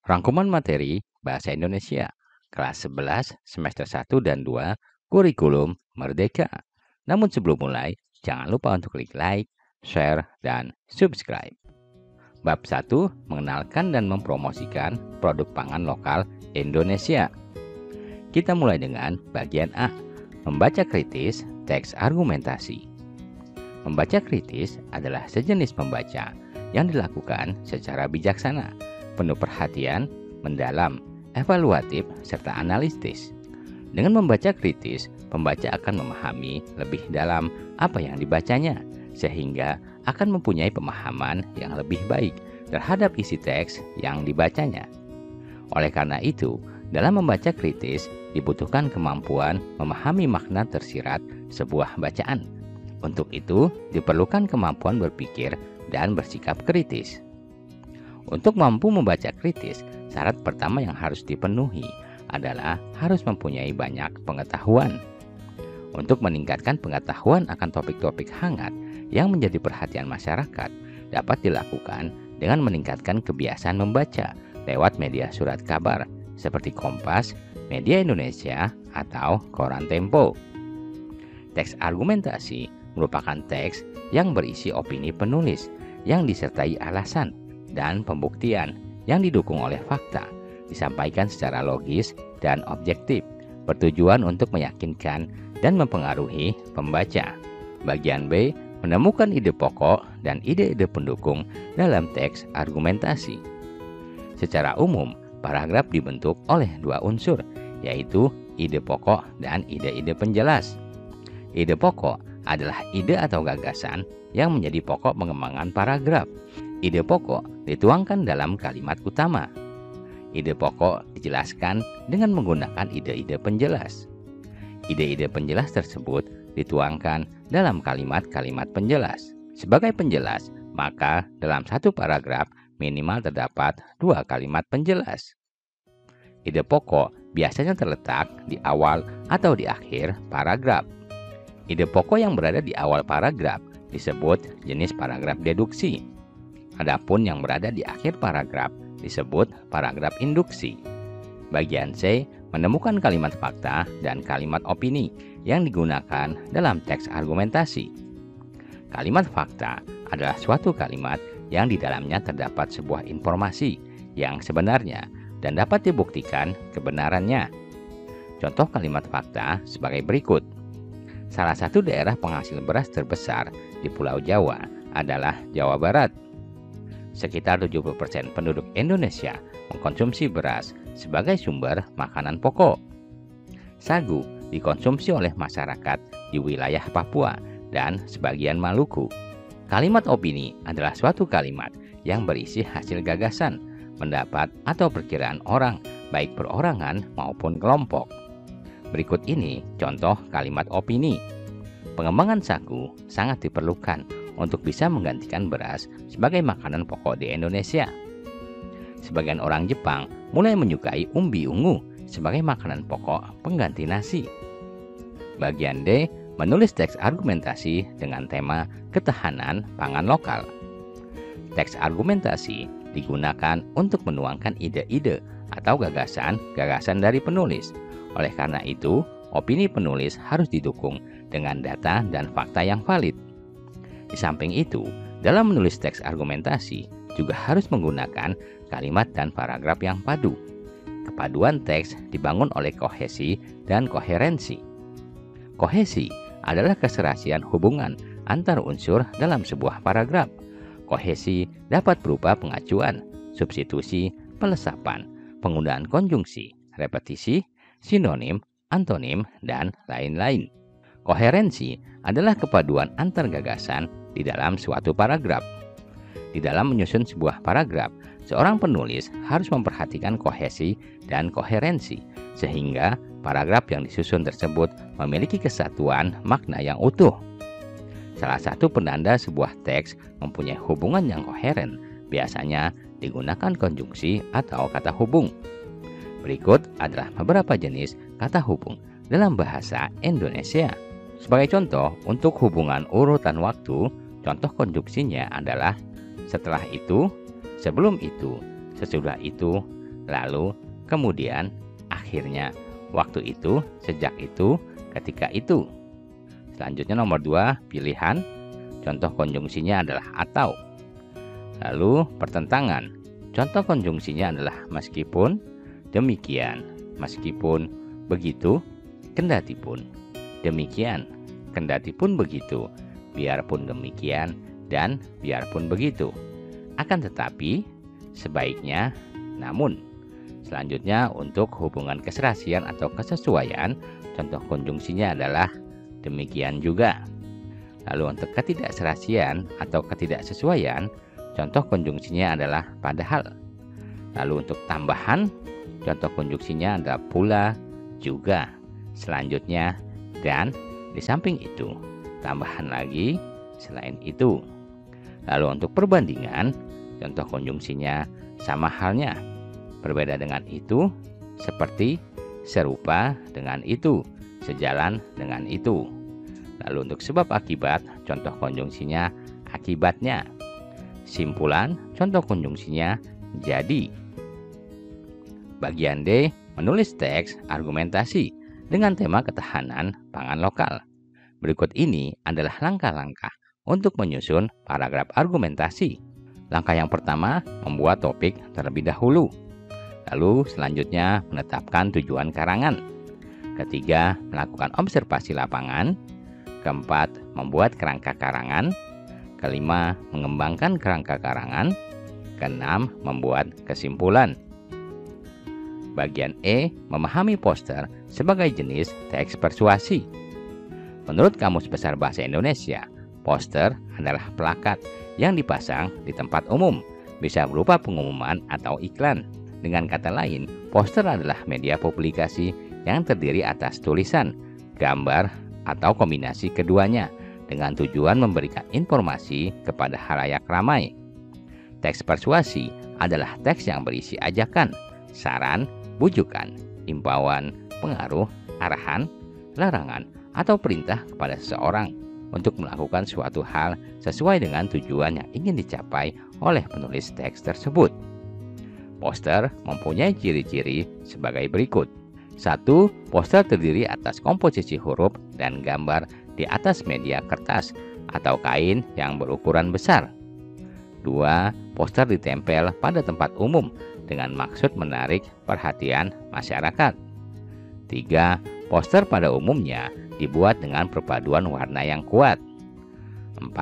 Rangkuman materi Bahasa Indonesia kelas 11 semester 1 dan 2 kurikulum Merdeka. Namun sebelum mulai, jangan lupa untuk klik like, share, dan subscribe. Bab 1 mengenalkan dan mempromosikan produk pangan lokal Indonesia. Kita mulai dengan bagian A, membaca kritis teks argumentasi. Membaca kritis adalah sejenis membaca yang dilakukan secara bijaksana, penuh perhatian, mendalam, evaluatif, serta analitis. Dengan membaca kritis, pembaca akan memahami lebih dalam apa yang dibacanya, sehingga akan mempunyai pemahaman yang lebih baik terhadap isi teks yang dibacanya. Oleh karena itu, dalam membaca kritis dibutuhkan kemampuan memahami makna tersirat sebuah bacaan. Untuk itu, diperlukan kemampuan berpikir dan bersikap kritis. Untuk mampu membaca kritis, syarat pertama yang harus dipenuhi adalah harus mempunyai banyak pengetahuan. Untuk meningkatkan pengetahuan akan topik-topik hangat yang menjadi perhatian masyarakat, dapat dilakukan dengan meningkatkan kebiasaan membaca lewat media surat kabar seperti Kompas, Media Indonesia, atau Koran Tempo. Teks argumentasi merupakan teks yang berisi opini penulis yang disertai alasan dan pembuktian yang didukung oleh fakta, disampaikan secara logis dan objektif, bertujuan untuk meyakinkan dan mempengaruhi pembaca. Bagian B, menemukan ide pokok dan ide-ide pendukung dalam teks argumentasi. Secara umum, paragraf dibentuk oleh dua unsur, yaitu ide pokok dan ide-ide penjelas. Ide pokok adalah ide atau gagasan yang menjadi pokok pengembangan paragraf. Ide pokok dituangkan dalam kalimat utama. Ide pokok dijelaskan dengan menggunakan ide-ide penjelas. Ide-ide penjelas tersebut dituangkan dalam kalimat-kalimat penjelas. Sebagai penjelas, maka dalam satu paragraf minimal terdapat dua kalimat penjelas. Ide pokok biasanya terletak di awal atau di akhir paragraf. Ide pokok yang berada di awal paragraf disebut jenis paragraf deduksi. Adapun yang berada di akhir paragraf disebut paragraf induksi. Bagian C, menemukan kalimat fakta dan kalimat opini yang digunakan dalam teks argumentasi. Kalimat fakta adalah suatu kalimat yang di dalamnya terdapat sebuah informasi yang sebenarnya dan dapat dibuktikan kebenarannya. Contoh kalimat fakta sebagai berikut. Salah satu daerah penghasil beras terbesar di Pulau Jawa adalah Jawa Barat. Sekitar 70% penduduk Indonesia mengkonsumsi beras sebagai sumber makanan pokok. Sagu dikonsumsi oleh masyarakat di wilayah Papua dan sebagian Maluku. Kalimat opini adalah suatu kalimat yang berisi hasil gagasan, pendapat atau perkiraan orang, baik perorangan maupun kelompok. Berikut ini contoh kalimat opini. Pengembangan sagu sangat diperlukan untuk bisa menggantikan beras sebagai makanan pokok di Indonesia. Sebagian orang Jepang mulai menyukai umbi ungu sebagai makanan pokok pengganti nasi. Bagian D, menulis teks argumentasi dengan tema ketahanan pangan lokal. Teks argumentasi digunakan untuk menuangkan ide-ide atau gagasan dari penulis. Oleh karena itu, opini penulis harus didukung dengan data dan fakta yang valid. Di samping itu, dalam menulis teks argumentasi juga harus menggunakan kalimat dan paragraf yang padu. Kepaduan teks dibangun oleh kohesi dan koherensi. Kohesi adalah keserasian hubungan antar unsur dalam sebuah paragraf. Kohesi dapat berupa pengacuan, substitusi, pelesapan, penggunaan konjungsi, repetisi, sinonim, antonim, dan lain-lain. Koherensi adalah kepaduan antar gagasan di dalam suatu paragraf. Di dalam menyusun sebuah paragraf, seorang penulis harus memperhatikan kohesi dan koherensi, sehingga paragraf yang disusun tersebut memiliki kesatuan makna yang utuh. Salah satu penanda sebuah teks mempunyai hubungan yang koheren biasanya digunakan konjungsi atau kata hubung. Berikut adalah beberapa jenis kata hubung dalam bahasa Indonesia. Sebagai contoh, untuk hubungan urutan waktu, contoh konjungsinya adalah setelah itu, sebelum itu, sesudah itu, lalu, kemudian, akhirnya, waktu itu, sejak itu, ketika itu. Selanjutnya nomor 2, pilihan. Contoh konjungsinya adalah atau. Lalu pertentangan. Contoh konjungsinya adalah meskipun, demikian, meskipun, begitu, kendatipun, demikian, kendatipun begitu, biarpun demikian, dan biarpun begitu. Akan tetapi, sebaiknya, namun. Selanjutnya untuk hubungan keserasian atau kesesuaian, contoh konjungsinya adalah demikian juga. Lalu untuk ketidakserasian atau ketidaksesuaian, contoh konjungsinya adalah padahal. Lalu untuk tambahan, contoh konjungsinya adalah pula, juga, selanjutnya, dan di samping itu. Tambahan lagi, selain itu. Lalu untuk perbandingan, contoh konjungsinya sama halnya. Berbeda dengan itu, seperti, serupa dengan itu, sejalan dengan itu. Lalu untuk sebab akibat, contoh konjungsinya akibatnya. Simpulan, contoh konjungsinya jadi. Bagian D, menulis teks argumentasi dengan tema ketahanan pangan lokal. Berikut ini adalah langkah-langkah untuk menyusun paragraf argumentasi. Langkah yang pertama, membuat topik terlebih dahulu. Lalu selanjutnya menetapkan tujuan karangan. Ketiga, melakukan observasi lapangan. Keempat, membuat kerangka karangan. Kelima, mengembangkan kerangka karangan. Keenam, membuat kesimpulan. Bagian E, memahami poster sebagai jenis teks persuasi. Menurut Kamus Besar Bahasa Indonesia, poster adalah plakat yang dipasang di tempat umum, bisa berupa pengumuman atau iklan. Dengan kata lain, poster adalah media publikasi yang terdiri atas tulisan, gambar, atau kombinasi keduanya dengan tujuan memberikan informasi kepada khalayak ramai. Teks persuasi adalah teks yang berisi ajakan, saran, bujukan, imbauan, pengaruh, arahan, larangan, atau perintah kepada seseorang untuk melakukan suatu hal sesuai dengan tujuan yang ingin dicapai oleh penulis teks tersebut. Poster mempunyai ciri-ciri sebagai berikut. 1. Poster terdiri atas komposisi huruf dan gambar di atas media kertas atau kain yang berukuran besar. 2. Poster ditempel pada tempat umum dengan maksud menarik perhatian masyarakat. 3. Poster pada umumnya dibuat dengan perpaduan warna yang kuat. 4.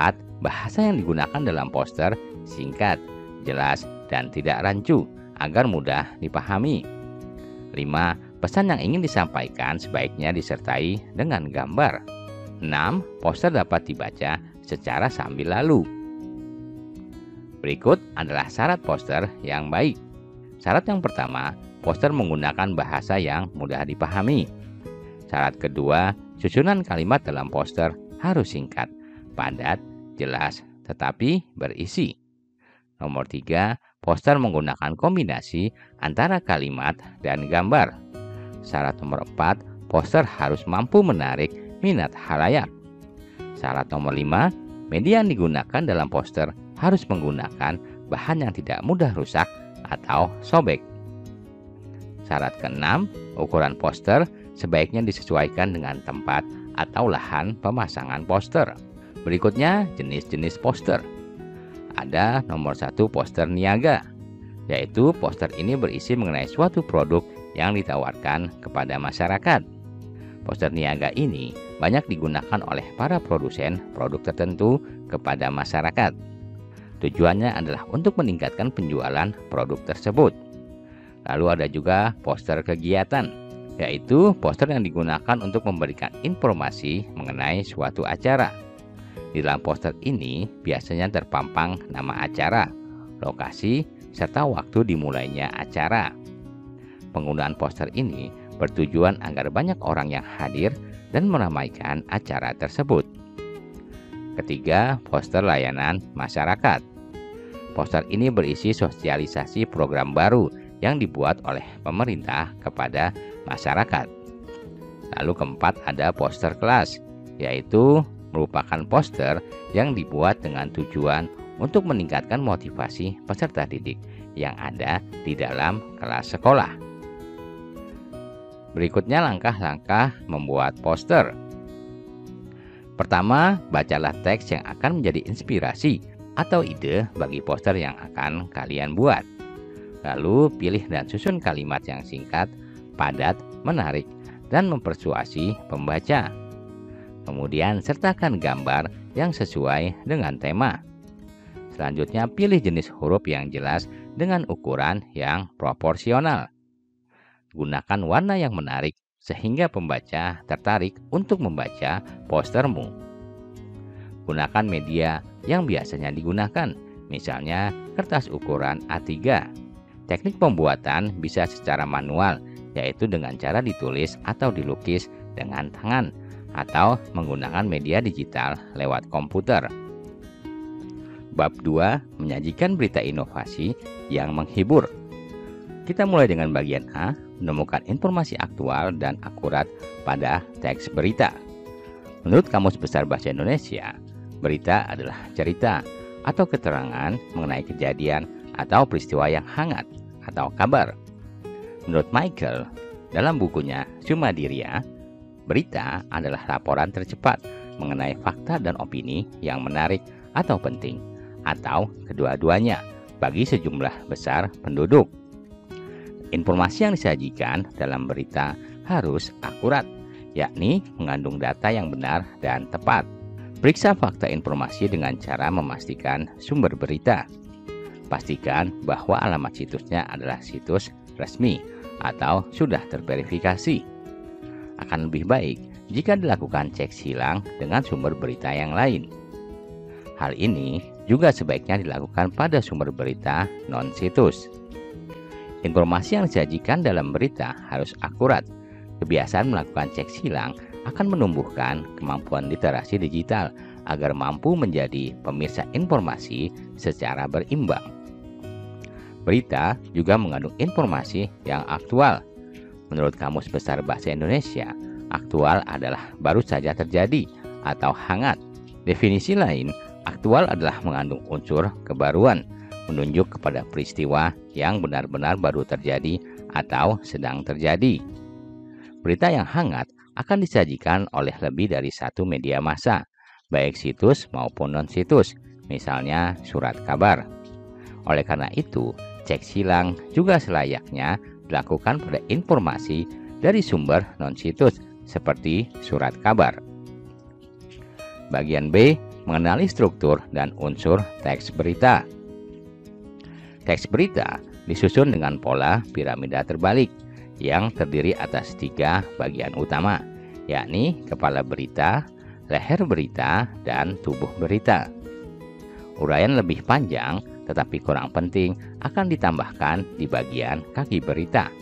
Bahasa yang digunakan dalam poster singkat, jelas, dan tidak rancu agar mudah dipahami. 5. Pesan yang ingin disampaikan sebaiknya disertai dengan gambar. 6. Poster dapat dibaca secara sambil lalu. Berikut adalah syarat poster yang baik. Syarat yang pertama, poster menggunakan bahasa yang mudah dipahami. Syarat kedua, susunan kalimat dalam poster harus singkat, padat, jelas, tetapi berisi. Nomor 3, poster menggunakan kombinasi antara kalimat dan gambar. Syarat nomor 4, poster harus mampu menarik minat khalayak. Syarat nomor 5, media yang digunakan dalam poster harus menggunakan bahan yang tidak mudah rusak atau sobek. Syarat ke-6, ukuran poster sebaiknya disesuaikan dengan tempat atau lahan pemasangan poster. Berikutnya, jenis-jenis poster. Ada nomor 1 poster niaga, yaitu poster ini berisi mengenai suatu produk yang ditawarkan kepada masyarakat. Poster niaga ini banyak digunakan oleh para produsen produk tertentu kepada masyarakat. Tujuannya adalah untuk meningkatkan penjualan produk tersebut. Lalu ada juga poster kegiatan, yaitu poster yang digunakan untuk memberikan informasi mengenai suatu acara. Di dalam poster ini biasanya terpampang nama acara, lokasi, serta waktu dimulainya acara. Penggunaan poster ini bertujuan agar banyak orang yang hadir dan meramaikan acara tersebut. Ketiga, poster layanan masyarakat. Poster ini berisi sosialisasi program baru yang dibuat oleh pemerintah kepada masyarakat. Lalu keempat, ada poster kelas, yaitu merupakan poster yang dibuat dengan tujuan untuk meningkatkan motivasi peserta didik yang ada di dalam kelas sekolah. Berikutnya langkah-langkah membuat poster. Pertama, bacalah teks yang akan menjadi inspirasi atau ide bagi poster yang akan kalian buat. Lalu pilih dan susun kalimat yang singkat, padat, menarik, dan mempersuasi pembaca. Kemudian sertakan gambar yang sesuai dengan tema. Selanjutnya pilih jenis huruf yang jelas dengan ukuran yang proporsional. Gunakan warna yang menarik sehingga pembaca tertarik untuk membaca postermu. Gunakan media yang biasanya digunakan, misalnya kertas ukuran A3. Teknik pembuatan bisa secara manual, yaitu dengan cara ditulis atau dilukis dengan tangan, atau menggunakan media digital lewat komputer. Bab 2, menyajikan berita inovasi yang menghibur. Kita mulai dengan bagian A, menemukan informasi aktual dan akurat pada teks berita. Menurut Kamus Besar Bahasa Indonesia, berita adalah cerita atau keterangan mengenai kejadian atau peristiwa yang hangat atau kabar. Menurut Michael, dalam bukunya Sumadiria, berita adalah laporan tercepat mengenai fakta dan opini yang menarik atau penting, atau kedua-duanya bagi sejumlah besar penduduk. Informasi yang disajikan dalam berita harus akurat, yakni mengandung data yang benar dan tepat. Periksa fakta informasi dengan cara memastikan sumber berita. Pastikan bahwa alamat situsnya adalah situs resmi atau sudah terverifikasi. Akan lebih baik jika dilakukan cek silang dengan sumber berita yang lain. Hal ini juga sebaiknya dilakukan pada sumber berita non-situs. Informasi yang disajikan dalam berita harus akurat. Kebiasaan melakukan cek silang akan menumbuhkan kemampuan literasi digital agar mampu menjadi pemirsa informasi secara berimbang. Berita juga mengandung informasi yang aktual. Menurut Kamus Besar Bahasa Indonesia, aktual adalah baru saja terjadi atau hangat. Definisi lain, aktual adalah mengandung unsur kebaruan, menunjuk kepada peristiwa yang benar-benar baru terjadi atau sedang terjadi. Berita yang hangat akan disajikan oleh lebih dari satu media massa, baik situs maupun non-situs, misalnya surat kabar. Oleh karena itu, cek silang juga selayaknya dilakukan pada informasi dari sumber non-situs seperti surat kabar. Bagian B, mengenali struktur dan unsur teks berita. Teks berita disusun dengan pola piramida terbalik yang terdiri atas 3 bagian utama, yakni kepala berita, leher berita, dan tubuh berita. Uraian lebih panjang tetapi kurang penting akan ditambahkan di bagian kaki berita.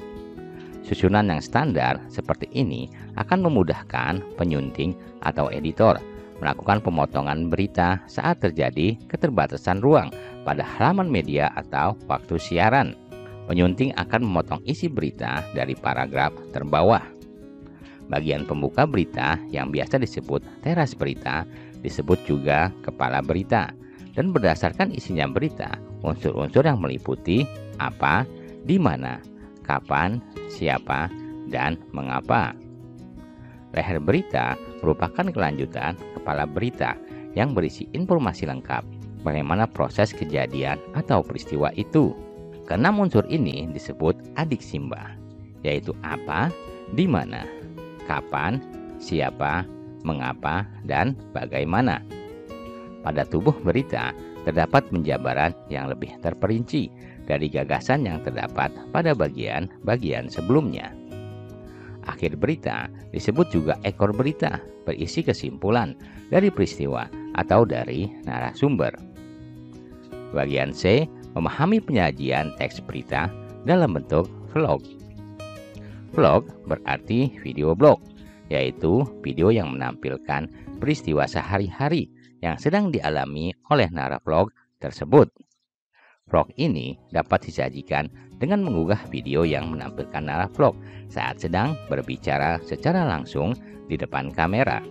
Susunan yang standar seperti ini akan memudahkan penyunting atau editor melakukan pemotongan berita saat terjadi keterbatasan ruang pada halaman media atau waktu siaran. Penyunting akan memotong isi berita dari paragraf terbawah. Bagian pembuka berita yang biasa disebut teras berita disebut juga kepala berita, dan berdasarkan isinya berita, unsur-unsur yang meliputi apa, di mana, kapan, siapa, dan mengapa. Leher berita merupakan kelanjutan kepala berita yang berisi informasi lengkap bagaimana proses kejadian atau peristiwa itu. Keenam unsur ini disebut adik Simba, yaitu apa, di mana, kapan, siapa, mengapa, dan bagaimana. Pada tubuh berita terdapat penjabaran yang lebih terperinci dari gagasan yang terdapat pada bagian-bagian sebelumnya. Akhir berita disebut juga ekor berita, berisi kesimpulan dari peristiwa atau dari narasumber. Bagian C, memahami penyajian teks berita dalam bentuk vlog. Vlog berarti video blog, yaitu video yang menampilkan peristiwa sehari-hari yang sedang dialami oleh naravlog tersebut. Vlog ini dapat disajikan dengan mengunggah video yang menampilkan naravlog saat sedang berbicara secara langsung di depan kamera.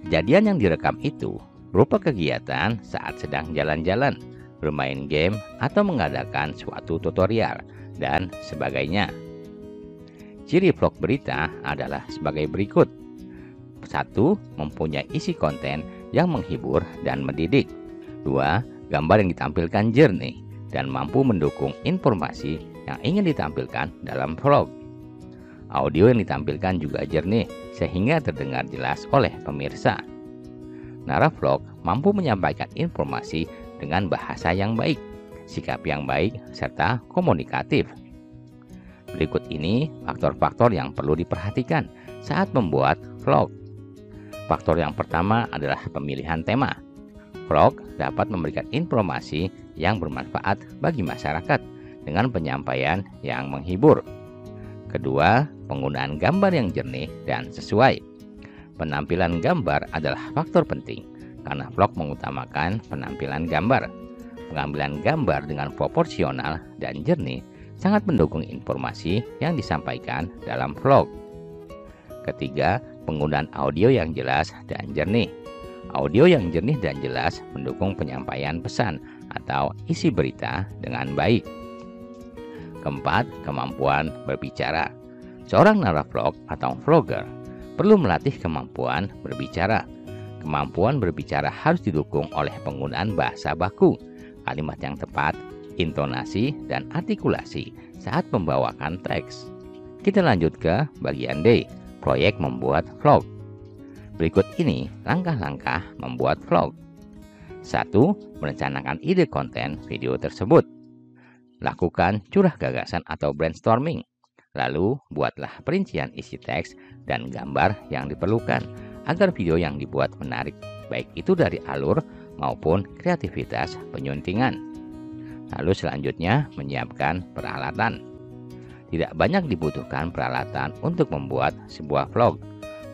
Kejadian yang direkam itu berupa kegiatan saat sedang jalan-jalan, bermain game, atau mengadakan suatu tutorial, dan sebagainya. Ciri vlog berita adalah sebagai berikut. 1. Mempunyai isi konten yang menghibur dan mendidik. 2. Gambar yang ditampilkan jernih dan mampu mendukung informasi yang ingin ditampilkan dalam vlog. Audio yang ditampilkan juga jernih sehingga terdengar jelas oleh pemirsa. Naravlog mampu menyampaikan informasi dengan bahasa yang baik, sikap yang baik, serta komunikatif. Berikut ini faktor-faktor yang perlu diperhatikan saat membuat vlog. Faktor yang pertama adalah pemilihan tema. Vlog dapat memberikan informasi yang bermanfaat bagi masyarakat dengan penyampaian yang menghibur. Kedua, penggunaan gambar yang jernih dan sesuai. Penampilan gambar adalah faktor penting karena vlog mengutamakan penampilan gambar. Pengambilan gambar dengan proporsional dan jernih sangat mendukung informasi yang disampaikan dalam vlog. Ketiga, penggunaan audio yang jelas dan jernih. Audio yang jernih dan jelas mendukung penyampaian pesan atau isi berita dengan baik. Keempat, kemampuan berbicara. Seorang naravlog atau vlogger perlu melatih kemampuan berbicara. Kemampuan berbicara harus didukung oleh penggunaan bahasa baku, kalimat yang tepat, intonasi, dan artikulasi saat membawakan teks. Kita lanjut ke bagian D, proyek membuat vlog. Berikut ini langkah-langkah membuat vlog. 1. Merencanakan ide konten video tersebut. Lakukan curah gagasan atau brainstorming. Lalu, buatlah perincian isi teks dan gambar yang diperlukan agar video yang dibuat menarik, baik itu dari alur maupun kreativitas penyuntingan. Lalu selanjutnya, menyiapkan peralatan. Tidak banyak dibutuhkan peralatan untuk membuat sebuah vlog.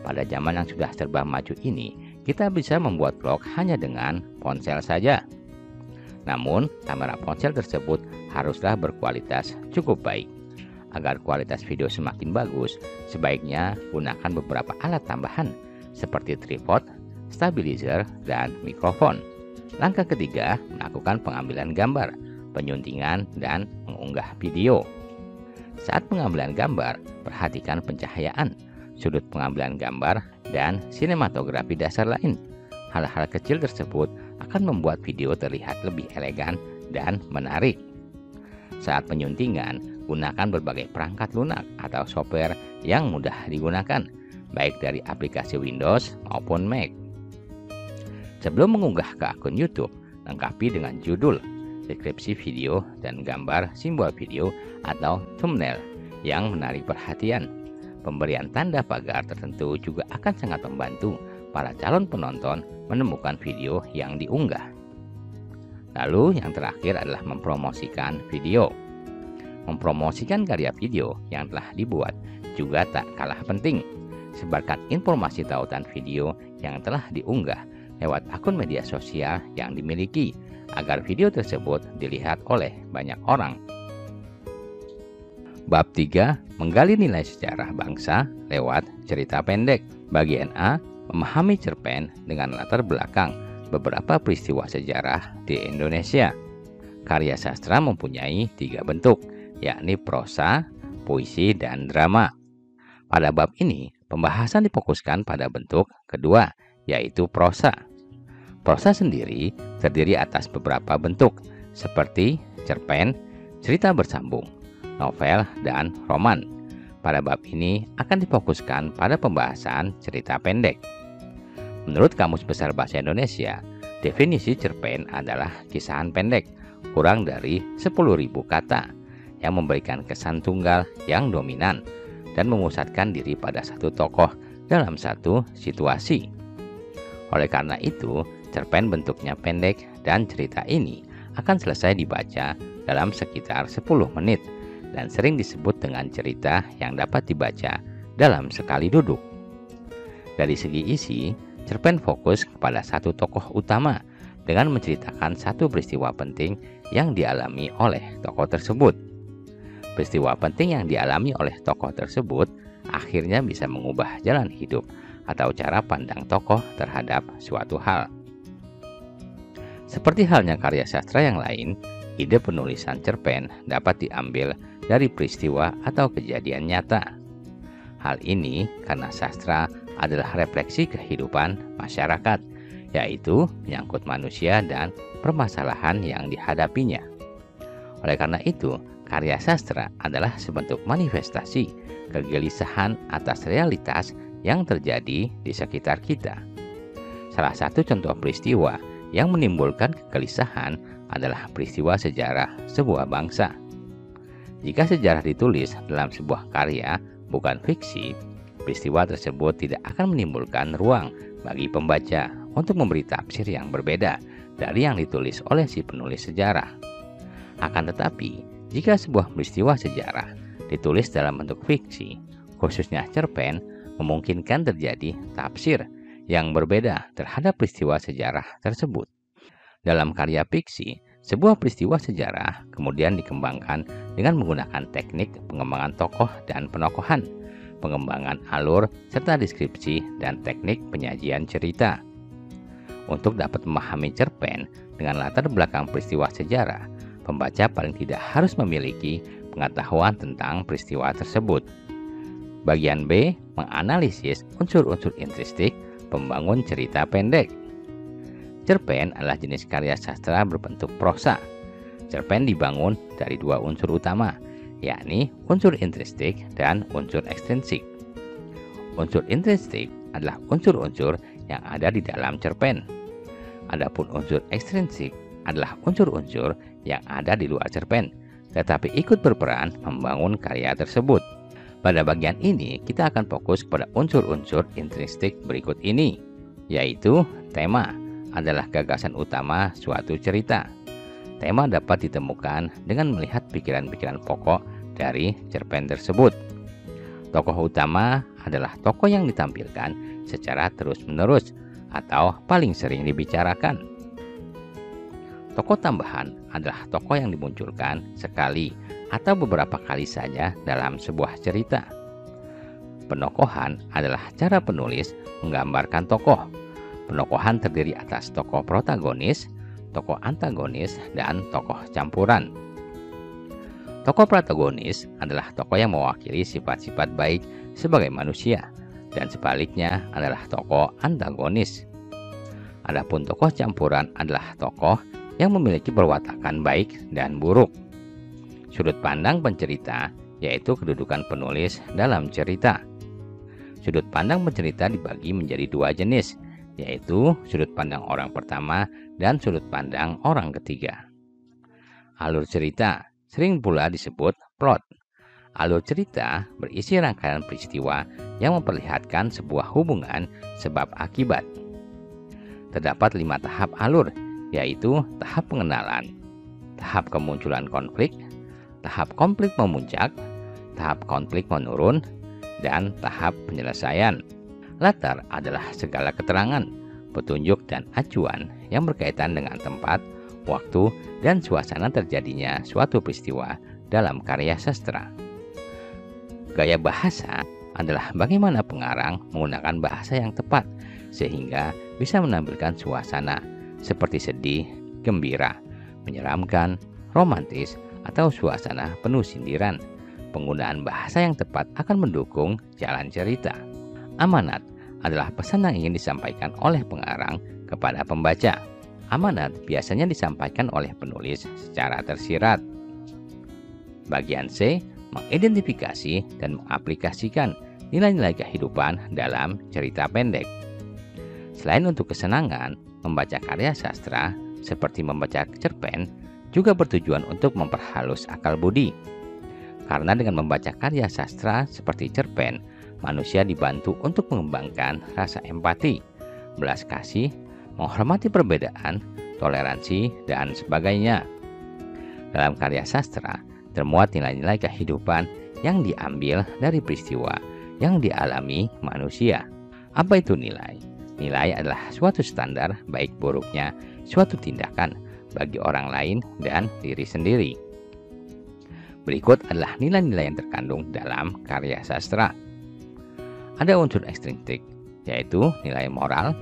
Pada zaman yang sudah serba maju ini, kita bisa membuat vlog hanya dengan ponsel saja. Namun, kamera ponsel tersebut haruslah berkualitas cukup baik. Agar kualitas video semakin bagus, sebaiknya gunakan beberapa alat tambahan seperti tripod, stabilizer, dan mikrofon. Langkah ketiga, melakukan pengambilan gambar, penyuntingan, dan mengunggah video. Saat pengambilan gambar, perhatikan pencahayaan, sudut pengambilan gambar, dan sinematografi dasar lain. Hal-hal kecil tersebut akan membuat video terlihat lebih elegan dan menarik. Saat penyuntingan, gunakan berbagai perangkat lunak atau software yang mudah digunakan, baik dari aplikasi Windows maupun Mac. Sebelum mengunggah ke akun YouTube, lengkapi dengan judul, deskripsi video, dan gambar simbol video atau thumbnail yang menarik perhatian. Pemberian tanda pagar tertentu juga akan sangat membantu para calon penonton menemukan video yang diunggah. Lalu yang terakhir adalah mempromosikan video. Mempromosikan karya video yang telah dibuat juga tak kalah penting. Sebarkan informasi tautan video yang telah diunggah lewat akun media sosial yang dimiliki agar video tersebut dilihat oleh banyak orang. Bab 3. Menggali nilai sejarah bangsa lewat cerita pendek. Bagian A. Memahami cerpen dengan latar belakang beberapa peristiwa sejarah di Indonesia. Karya sastra mempunyai 3 bentuk, yakni prosa, puisi, dan drama. Pada bab ini, pembahasan difokuskan pada bentuk kedua, yaitu prosa. Prosa sendiri terdiri atas beberapa bentuk, seperti cerpen, cerita bersambung, novel, dan roman. Pada bab ini akan difokuskan pada pembahasan cerita pendek. Menurut Kamus Besar Bahasa Indonesia, definisi cerpen adalah kisahan pendek, kurang dari 10.000 kata, yang memberikan kesan tunggal yang dominan dan memusatkan diri pada satu tokoh dalam satu situasi. Oleh karena itu, cerpen bentuknya pendek dan cerita ini akan selesai dibaca dalam sekitar 10 menit dan sering disebut dengan cerita yang dapat dibaca dalam sekali duduk. Dari segi isi, cerpen fokus kepada satu tokoh utama dengan menceritakan satu peristiwa penting yang dialami oleh tokoh tersebut. Peristiwa penting yang dialami oleh tokoh tersebut akhirnya bisa mengubah jalan hidup atau cara pandang tokoh terhadap suatu hal. Seperti halnya karya sastra yang lain, ide penulisan cerpen dapat diambil dari peristiwa atau kejadian nyata. Hal ini karena sastra adalah refleksi kehidupan masyarakat, yaitu menyangkut manusia dan permasalahan yang dihadapinya. Oleh karena itu, karya sastra adalah sebentuk manifestasi kegelisahan atas realitas yang terjadi di sekitar kita. Salah satu contoh peristiwa yang menimbulkan kegelisahan adalah peristiwa sejarah sebuah bangsa. Jika sejarah ditulis dalam sebuah karya bukan fiksi, peristiwa tersebut tidak akan menimbulkan ruang bagi pembaca untuk memberi tafsir yang berbeda dari yang ditulis oleh si penulis sejarah. Akan tetapi, jika sebuah peristiwa sejarah ditulis dalam bentuk fiksi, khususnya cerpen, memungkinkan terjadi tafsir yang berbeda terhadap peristiwa sejarah tersebut. Dalam karya fiksi, sebuah peristiwa sejarah kemudian dikembangkan dengan menggunakan teknik pengembangan tokoh dan penokohan, pengembangan alur, serta deskripsi dan teknik penyajian cerita. Untuk dapat memahami cerpen dengan latar belakang peristiwa sejarah, pembaca paling tidak harus memiliki pengetahuan tentang peristiwa tersebut. Bagian B, menganalisis unsur-unsur intrinsik pembangun cerita pendek. Cerpen adalah jenis karya sastra berbentuk prosa. Cerpen dibangun dari dua unsur utama, yakni unsur intrinsik dan unsur ekstrinsik. Unsur intrinsik adalah unsur-unsur yang ada di dalam cerpen. Adapun unsur ekstrinsik adalah unsur-unsur yang ada di luar cerpen, tetapi ikut berperan membangun karya tersebut. Pada bagian ini, kita akan fokus pada unsur-unsur intrinsik berikut ini, yaitu tema adalah gagasan utama suatu cerita. Tema dapat ditemukan dengan melihat pikiran-pikiran pokok dari cerpen tersebut. Tokoh utama adalah tokoh yang ditampilkan secara terus-menerus atau paling sering dibicarakan. Tokoh tambahan adalah tokoh yang dimunculkan sekali atau beberapa kali saja dalam sebuah cerita. Penokohan adalah cara penulis menggambarkan tokoh. Penokohan terdiri atas tokoh protagonis, tokoh antagonis, dan tokoh campuran. Tokoh protagonis adalah tokoh yang mewakili sifat-sifat baik sebagai manusia, dan sebaliknya adalah tokoh antagonis. Adapun tokoh campuran adalah tokoh yang memiliki perwatakan baik dan buruk. Sudut pandang pencerita yaitu kedudukan penulis dalam cerita. Sudut pandang pencerita dibagi menjadi dua jenis, yaitu sudut pandang orang pertama dan sudut pandang orang ketiga. Alur cerita sering pula disebut plot. Alur cerita berisi rangkaian peristiwa yang memperlihatkan sebuah hubungan sebab akibat. Terdapat 5 tahap alur, yaitu tahap pengenalan, tahap kemunculan konflik, tahap konflik memuncak, tahap konflik menurun, dan tahap penyelesaian. Latar adalah segala keterangan, petunjuk, dan acuan yang berkaitan dengan tempat, waktu, dan suasana terjadinya suatu peristiwa dalam karya sastra. Gaya bahasa adalah bagaimana pengarang menggunakan bahasa yang tepat sehingga bisa menampilkan suasana seperti sedih, gembira, menyeramkan, romantis, atau suasana penuh sindiran. Penggunaan bahasa yang tepat akan mendukung jalan cerita. Amanat adalah pesan yang ingin disampaikan oleh pengarang kepada pembaca. Amanat biasanya disampaikan oleh penulis secara tersirat. Bagian C, mengidentifikasi dan mengaplikasikan nilai-nilai kehidupan dalam cerita pendek. Selain untuk kesenangan, membaca karya sastra seperti membaca cerpen juga bertujuan untuk memperhalus akal budi. Karena dengan membaca karya sastra seperti cerpen, manusia dibantu untuk mengembangkan rasa empati, belas kasih, menghormati perbedaan, toleransi, dan sebagainya. Dalam karya sastra, termuat nilai-nilai kehidupan yang diambil dari peristiwa yang dialami manusia. Apa itu nilai? Nilai adalah suatu standar baik buruknya suatu tindakan bagi orang lain dan diri sendiri. Berikut adalah nilai-nilai yang terkandung dalam karya sastra. Ada unsur ekstrinsik, yaitu nilai moral,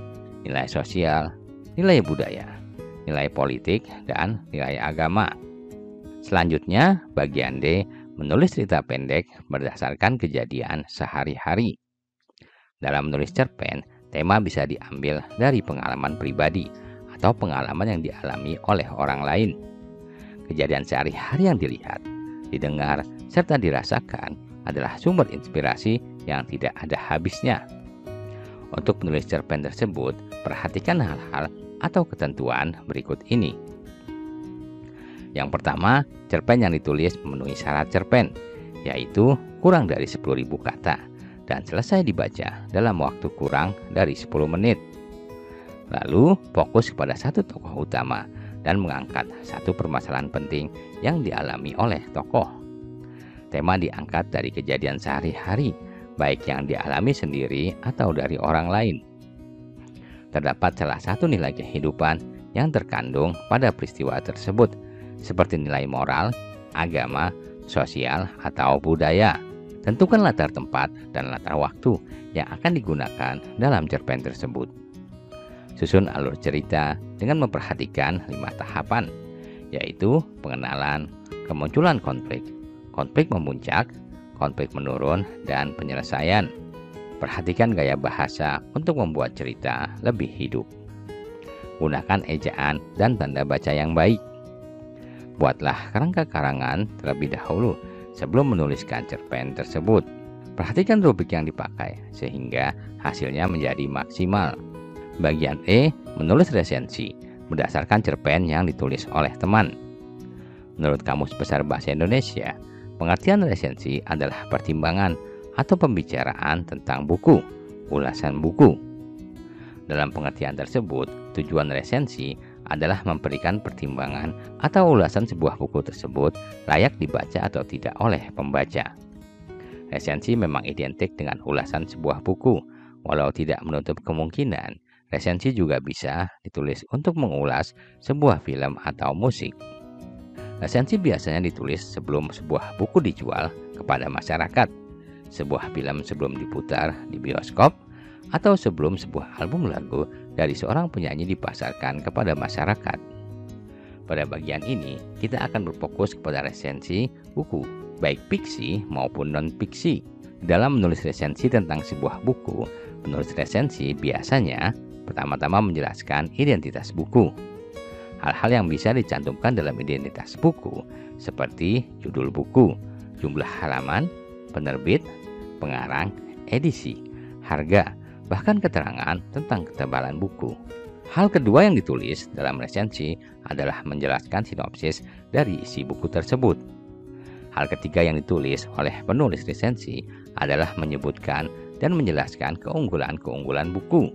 nilai sosial, nilai budaya. nilai politik, dan nilai agama. Selanjutnya, bagian D, menulis cerita pendek berdasarkan kejadian sehari-hari. Dalam menulis cerpen, tema bisa diambil dari pengalaman pribadi atau pengalaman yang dialami oleh orang lain. Kejadian sehari-hari yang dilihat, didengar, serta dirasakan adalah sumber inspirasi yang tidak ada habisnya. Untuk menulis cerpen tersebut, perhatikan hal-hal atau ketentuan berikut ini. Yang pertama, cerpen yang ditulis memenuhi syarat cerpen, yaitu kurang dari 10.000 kata dan selesai dibaca dalam waktu kurang dari 10 menit. Lalu, fokus kepada satu tokoh utama dan mengangkat satu permasalahan penting yang dialami oleh tokoh. Tema diangkat dari kejadian sehari-hari, baik yang dialami sendiri atau dari orang lain. Terdapat salah satu nilai kehidupan yang terkandung pada peristiwa tersebut, seperti nilai moral, agama, sosial, atau budaya. Tentukan latar tempat dan latar waktu yang akan digunakan dalam cerpen tersebut. Susun alur cerita dengan memperhatikan 5 tahapan, yaitu pengenalan, kemunculan konflik, konflik memuncak, konflik menurun, dan penyelesaian. Perhatikan gaya bahasa untuk membuat cerita lebih hidup. Gunakan ejaan dan tanda baca yang baik. Buatlah kerangka karangan terlebih dahulu sebelum menuliskan cerpen tersebut. Perhatikan rubrik yang dipakai sehingga hasilnya menjadi maksimal. Bagian E, menulis resensi berdasarkan cerpen yang ditulis oleh teman. Menurut Kamus Besar Bahasa Indonesia, pengertian resensi adalah pertimbangan atau pembicaraan tentang buku, ulasan buku. Dalam pengertian tersebut, tujuan resensi adalah memberikan pertimbangan atau ulasan sebuah buku tersebut layak dibaca atau tidak oleh pembaca. Resensi memang identik dengan ulasan sebuah buku, walau tidak menutup kemungkinan resensi juga bisa ditulis untuk mengulas sebuah film atau musik. Resensi biasanya ditulis sebelum sebuah buku dijual kepada masyarakat, sebuah film sebelum diputar di bioskop, atau sebelum sebuah album lagu dari seorang penyanyi dipasarkan kepada masyarakat. Pada bagian ini, kita akan berfokus kepada resensi buku, baik fiksi maupun non-fiksi. Dalam menulis resensi tentang sebuah buku, penulis resensi biasanya pertama-tama menjelaskan identitas buku. Hal-hal yang bisa dicantumkan dalam identitas buku, seperti judul buku, jumlah halaman, penerbit, pengarang, edisi, harga, bahkan keterangan tentang ketebalan buku. Hal kedua yang ditulis dalam resensi adalah menjelaskan sinopsis dari isi buku tersebut. Hal ketiga yang ditulis oleh penulis resensi adalah menyebutkan dan menjelaskan keunggulan-keunggulan buku.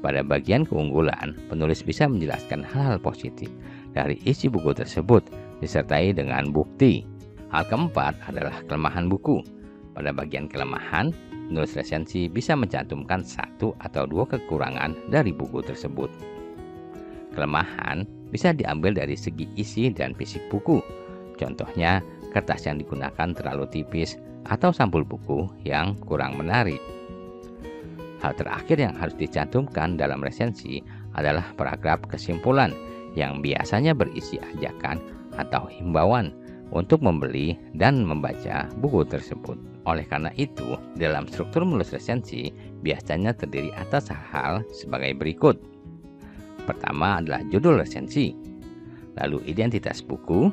Pada bagian keunggulan, penulis bisa menjelaskan hal-hal positif dari isi buku tersebut disertai dengan bukti. Hal keempat adalah kelemahan buku. Pada bagian kelemahan, penulis resensi bisa mencantumkan 1 atau 2 kekurangan dari buku tersebut. Kelemahan bisa diambil dari segi isi dan fisik buku. Contohnya, kertas yang digunakan terlalu tipis atau sampul buku yang kurang menarik. Hal terakhir yang harus dicantumkan dalam resensi adalah paragraf kesimpulan yang biasanya berisi ajakan atau himbauan untuk membeli dan membaca buku tersebut. Oleh karena itu, dalam struktur menulis resensi biasanya terdiri atas hal sebagai berikut. Pertama adalah judul resensi, lalu identitas buku,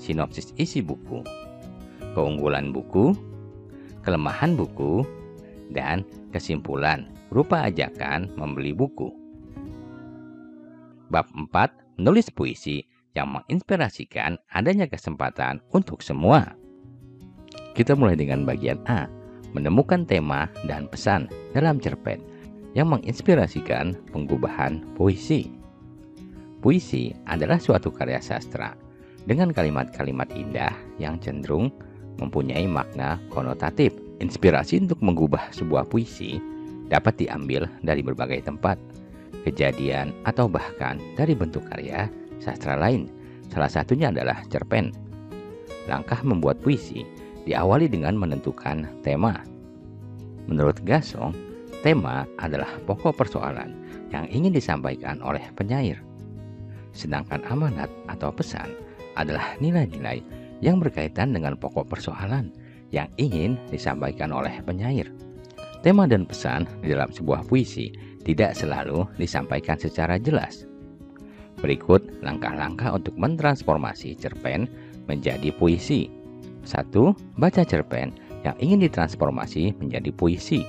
sinopsis isi buku, keunggulan buku, kelemahan buku, dan kesimpulan berupa ajakan membeli buku. Bab 4, menulis puisi yang menginspirasikan adanya kesempatan untuk semua. Kita mulai dengan bagian A, menemukan tema dan pesan dalam cerpen yang menginspirasikan penggubahan puisi. Puisi adalah suatu karya sastra dengan kalimat-kalimat indah yang cenderung mempunyai makna konotatif. Inspirasi untuk mengubah sebuah puisi dapat diambil dari berbagai tempat, kejadian, atau bahkan dari bentuk karya sastra lain. Salah satunya adalah cerpen. Langkah membuat puisi diawali dengan menentukan tema. Menurut Gasong, tema adalah pokok persoalan yang ingin disampaikan oleh penyair. Sedangkan amanat atau pesan adalah nilai-nilai yang berkaitan dengan pokok persoalan yang ingin disampaikan oleh penyair. Tema dan pesan di dalam sebuah puisi tidak selalu disampaikan secara jelas. Berikut langkah-langkah untuk mentransformasi cerpen menjadi puisi. 1. Baca cerpen yang ingin ditransformasi menjadi puisi.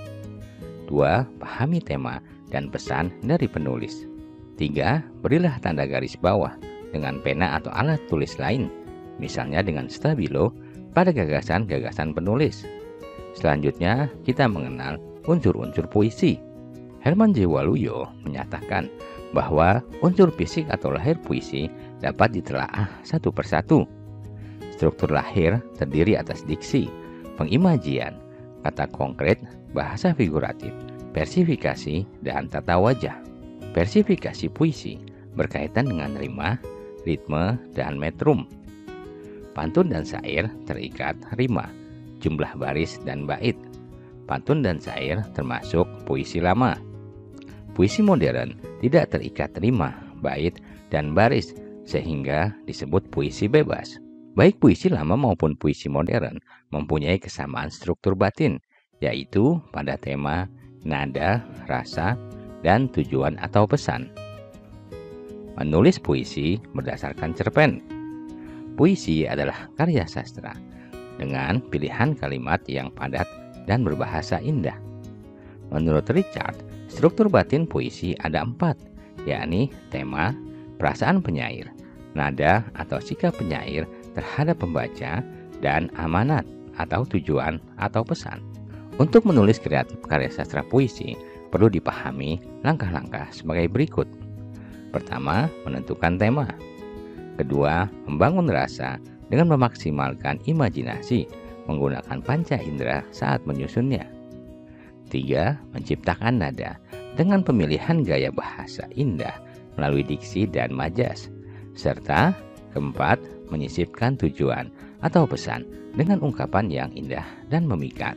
2. Pahami tema dan pesan dari penulis. 3. Berilah tanda garis bawah dengan pena atau alat tulis lain, misalnya dengan stabilo, pada gagasan-gagasan penulis. Selanjutnya, kita mengenal unsur-unsur puisi. Herman J. Waluyo menyatakan bahwa unsur fisik atau lahir puisi dapat ditelaah satu persatu. Struktur lahir terdiri atas diksi, pengimajian, kata konkret, bahasa figuratif, persifikasi, dan tata wajah. Persifikasi puisi berkaitan dengan rima, ritme, dan metrum. Pantun dan syair terikat rima, jumlah baris, dan bait. Pantun dan syair termasuk puisi lama. Puisi modern tidak terikat rima, bait, dan baris, sehingga disebut puisi bebas. Baik puisi lama maupun puisi modern mempunyai kesamaan struktur batin, yaitu pada tema, nada, rasa, dan tujuan atau pesan. Menulis puisi berdasarkan cerpen. Puisi adalah karya sastra dengan pilihan kalimat yang padat dan berbahasa indah. Menurut Richard, struktur batin puisi ada 4, yakni tema, perasaan penyair, nada atau sikap penyair terhadap pembaca, dan amanat atau tujuan atau pesan. Untuk menulis karya sastra puisi, perlu dipahami langkah-langkah sebagai berikut. Pertama, menentukan tema. Kedua, membangun rasa dengan memaksimalkan imajinasi menggunakan panca indera saat menyusunnya. 3. Menciptakan nada dengan pemilihan gaya bahasa indah melalui diksi dan majas. Serta keempat, menyisipkan tujuan atau pesan dengan ungkapan yang indah dan memikat.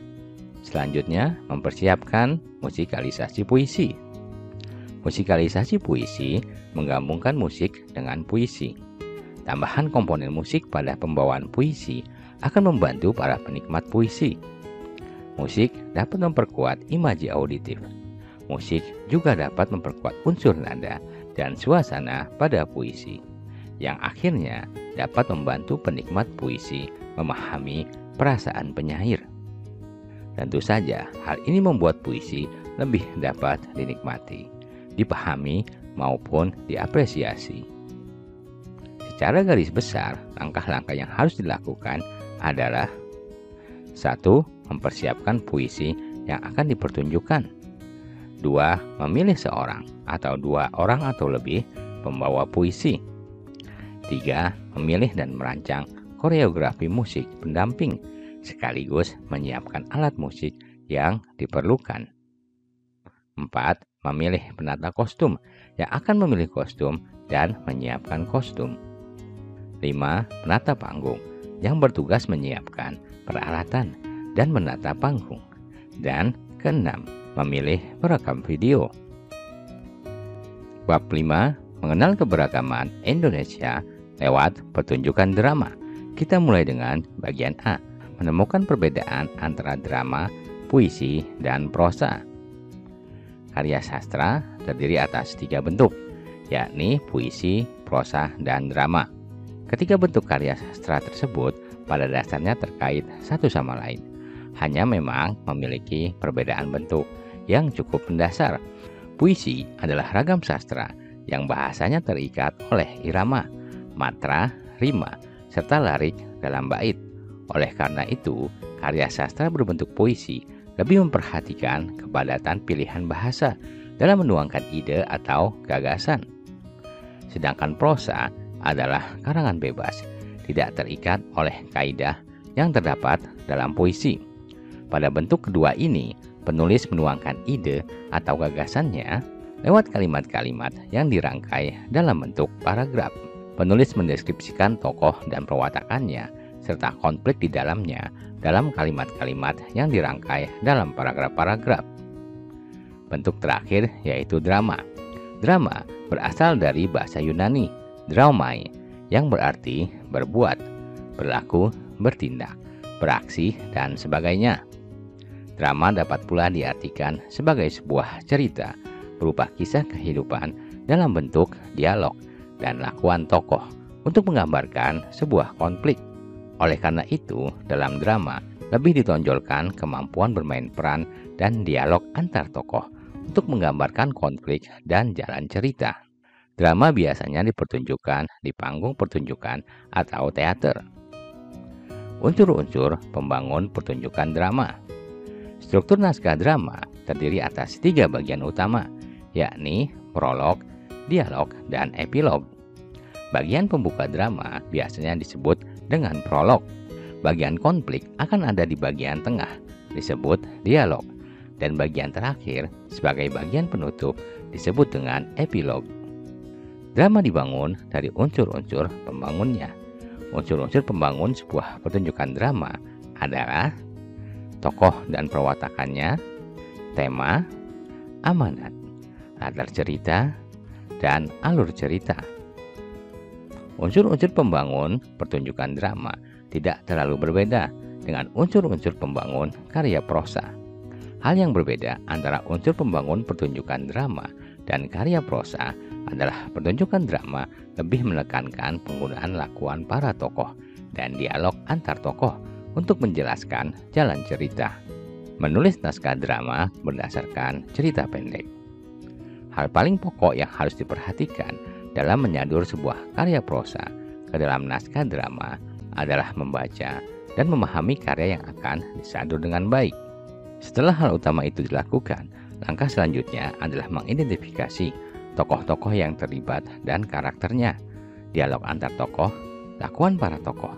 Selanjutnya, mempersiapkan musikalisasi puisi. Musikalisasi puisi menggabungkan musik dengan puisi. Tambahan komponen musik pada pembawaan puisi akan membantu para penikmat puisi. Musik dapat memperkuat imaji auditif. Musik juga dapat memperkuat unsur nada dan suasana pada puisi, yang akhirnya dapat membantu penikmat puisi memahami perasaan penyair. Tentu saja, hal ini membuat puisi lebih dapat dinikmati, dipahami, maupun diapresiasi. Secara garis besar, langkah-langkah yang harus dilakukan adalah 1. Mempersiapkan puisi yang akan dipertunjukkan. 2. Memilih seorang atau 2 orang atau lebih pembawa puisi. 3. Memilih dan merancang koreografi musik pendamping, sekaligus menyiapkan alat musik yang diperlukan. 4. Memilih penata kostum yang akan memilih kostum dan menyiapkan kostum. 5. Penata panggung yang bertugas menyiapkan peralatan dan menata panggung. Dan keenam, memilih perekam video. Bab 5. Mengenal keberagaman Indonesia lewat pertunjukan drama. Kita mulai dengan bagian A, menemukan perbedaan antara drama, puisi, dan prosa. Karya sastra terdiri atas 3 bentuk, yakni puisi, prosa, dan drama. Ketiga bentuk karya sastra tersebut pada dasarnya terkait satu sama lain, hanya memang memiliki perbedaan bentuk yang cukup mendasar. Puisi adalah ragam sastra yang bahasanya terikat oleh irama, matra, rima, serta larik dalam bait. Oleh karena itu, karya sastra berbentuk puisi lebih memperhatikan kepadatan pilihan bahasa dalam menuangkan ide atau gagasan. Sedangkan prosa adalah karangan bebas, tidak terikat oleh kaidah yang terdapat dalam puisi. Pada bentuk kedua ini, penulis menuangkan ide atau gagasannya lewat kalimat-kalimat yang dirangkai dalam bentuk paragraf. Penulis mendeskripsikan tokoh dan perwatakannya, serta konflik di dalamnya dalam kalimat-kalimat yang dirangkai dalam paragraf-paragraf. Bentuk terakhir yaitu drama. Drama berasal dari bahasa Yunani Draumai, yang berarti berbuat, berlaku, bertindak, beraksi, dan sebagainya. Drama dapat pula diartikan sebagai sebuah cerita berupa kisah kehidupan dalam bentuk dialog dan lakuan tokoh untuk menggambarkan sebuah konflik. Oleh karena itu, dalam drama lebih ditonjolkan kemampuan bermain peran dan dialog antar tokoh untuk menggambarkan konflik dan jalan cerita. Drama biasanya dipertunjukkan di panggung pertunjukan atau teater. Unsur-unsur pembangun pertunjukan drama. Struktur naskah drama terdiri atas 3 bagian utama, yakni prolog, dialog, dan epilog. Bagian pembuka drama biasanya disebut dengan prolog. Bagian konflik akan ada di bagian tengah, disebut dialog. Dan bagian terakhir sebagai bagian penutup disebut dengan epilog. Drama dibangun dari unsur-unsur pembangunnya. Unsur-unsur pembangun sebuah pertunjukan drama adalah tokoh dan perwatakannya, tema, amanat, latar cerita, dan alur cerita. Unsur-unsur pembangun pertunjukan drama tidak terlalu berbeda dengan unsur-unsur pembangun karya prosa. Hal yang berbeda antara unsur pembangun pertunjukan drama dan karya prosa adalah pertunjukan drama lebih menekankan penggunaan lakuan para tokoh dan dialog antar tokoh untuk menjelaskan jalan cerita. Menulis naskah drama berdasarkan cerita pendek. Hal paling pokok yang harus diperhatikan dalam menyadur sebuah karya prosa ke dalam naskah drama adalah membaca dan memahami karya yang akan disadur dengan baik. Setelah hal utama itu dilakukan, langkah selanjutnya adalah mengidentifikasi tokoh-tokoh yang terlibat dan karakternya, dialog antar tokoh, lakuan para tokoh,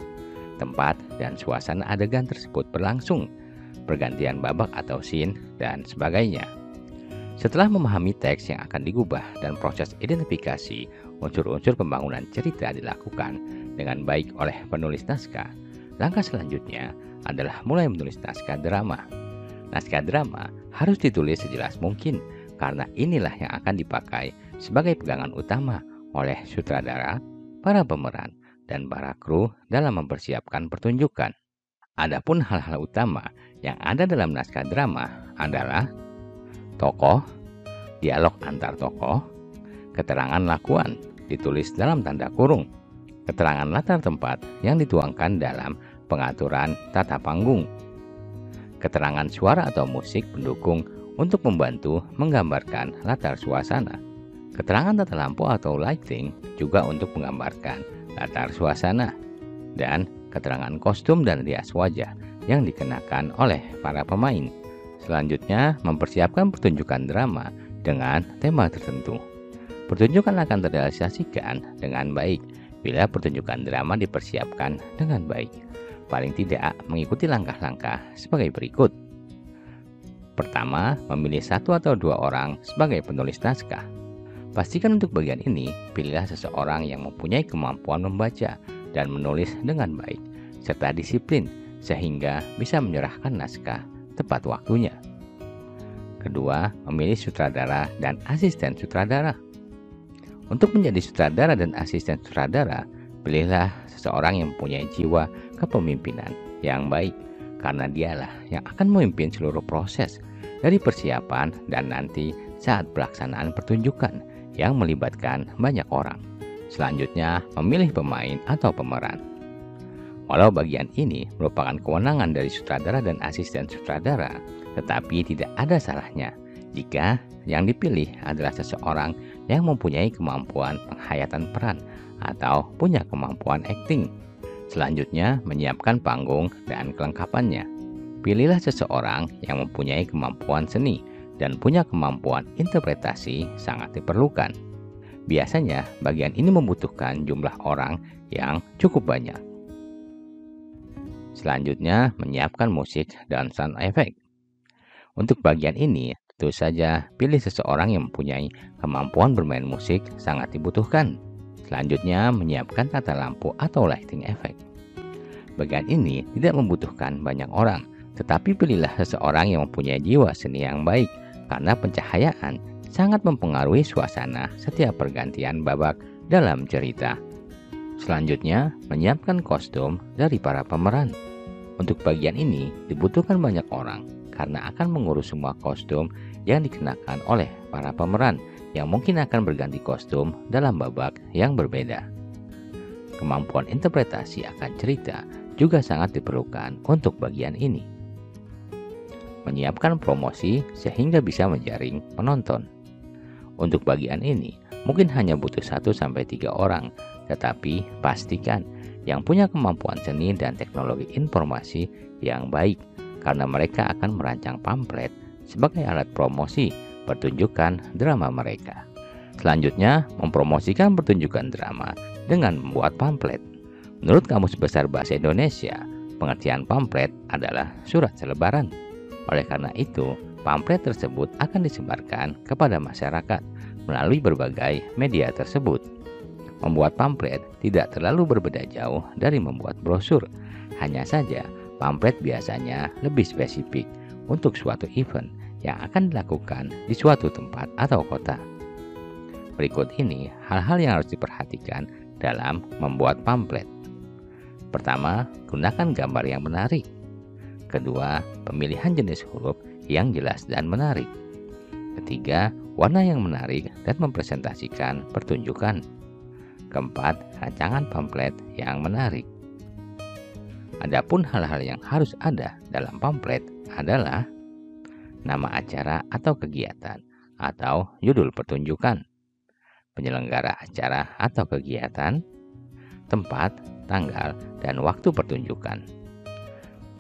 tempat dan suasana adegan tersebut berlangsung, pergantian babak atau scene, dan sebagainya. Setelah memahami teks yang akan digubah dan proses identifikasi unsur-unsur pembangunan cerita dilakukan dengan baik oleh penulis naskah, langkah selanjutnya adalah mulai menulis naskah drama. Naskah drama harus ditulis sejelas mungkin karena inilah yang akan dipakai sebagai pegangan utama oleh sutradara, para pemeran, dan para kru dalam mempersiapkan pertunjukan. Adapun hal-hal utama yang ada dalam naskah drama adalah tokoh, dialog antar tokoh, keterangan lakuan ditulis dalam tanda kurung, keterangan latar tempat yang dituangkan dalam pengaturan tata panggung, keterangan suara atau musik pendukung untuk membantu menggambarkan latar suasana, keterangan tata lampu atau lighting juga untuk menggambarkan latar suasana, dan keterangan kostum dan rias wajah yang dikenakan oleh para pemain. Selanjutnya, mempersiapkan pertunjukan drama dengan tema tertentu. Pertunjukan akan terrealisasikan dengan baik bila pertunjukan drama dipersiapkan dengan baik. Paling tidak mengikuti langkah-langkah sebagai berikut. Pertama, memilih 1 atau 2 orang sebagai penulis naskah. Pastikan untuk bagian ini, pilihlah seseorang yang mempunyai kemampuan membaca dan menulis dengan baik, serta disiplin sehingga bisa menyerahkan naskah tepat waktunya. Kedua, memilih sutradara dan asisten sutradara. Untuk menjadi sutradara dan asisten sutradara, pilihlah seseorang yang mempunyai jiwa kepemimpinan yang baik, karena dialah yang akan memimpin seluruh proses dari persiapan dan nanti saat pelaksanaan pertunjukan yang melibatkan banyak orang. Selanjutnya, memilih pemain atau pemeran. Walau bagian ini merupakan kewenangan dari sutradara dan asisten sutradara, tetapi tidak ada salahnya jika yang dipilih adalah seseorang yang mempunyai kemampuan penghayatan peran atau punya kemampuan akting. Selanjutnya, menyiapkan panggung dan kelengkapannya. Pilihlah seseorang yang mempunyai kemampuan seni dan punya kemampuan interpretasi sangat diperlukan. Biasanya, bagian ini membutuhkan jumlah orang yang cukup banyak. Selanjutnya, menyiapkan musik dan sound effect. Untuk bagian ini, tentu saja pilih seseorang yang mempunyai kemampuan bermain musik sangat dibutuhkan. Selanjutnya, menyiapkan tata lampu atau lighting effect. Bagian ini tidak membutuhkan banyak orang, tetapi pilihlah seseorang yang mempunyai jiwa seni yang baik, karena pencahayaan sangat mempengaruhi suasana setiap pergantian babak dalam cerita. Selanjutnya, menyiapkan kostum dari para pemeran. Untuk bagian ini dibutuhkan banyak orang karena akan mengurus semua kostum yang dikenakan oleh para pemeran yang mungkin akan berganti kostum dalam babak yang berbeda. Kemampuan interpretasi akan cerita juga sangat diperlukan untuk bagian ini. Menyiapkan promosi sehingga bisa menjaring penonton. Untuk bagian ini mungkin hanya butuh 1-3 orang, tetapi pastikan yang punya kemampuan seni dan teknologi informasi yang baik karena mereka akan merancang pamflet sebagai alat promosi pertunjukan drama mereka. Selanjutnya, mempromosikan pertunjukan drama dengan membuat pamflet. Menurut Kamus Besar Bahasa Indonesia, pengertian pamflet adalah surat selebaran. Oleh karena itu, pamflet tersebut akan disebarkan kepada masyarakat melalui berbagai media tersebut. Membuat pamflet tidak terlalu berbeda jauh dari membuat brosur. Hanya saja, pamflet biasanya lebih spesifik untuk suatu event yang akan dilakukan di suatu tempat atau kota. Berikut ini hal-hal yang harus diperhatikan dalam membuat pamflet. Pertama, gunakan gambar yang menarik. Kedua, pemilihan jenis huruf yang jelas dan menarik. Ketiga, warna yang menarik dan mempresentasikan pertunjukan. Keempat, rancangan pamflet yang menarik. Adapun hal-hal yang harus ada dalam pamflet adalah nama acara atau kegiatan atau judul pertunjukan, penyelenggara acara atau kegiatan, tempat, tanggal, dan waktu pertunjukan,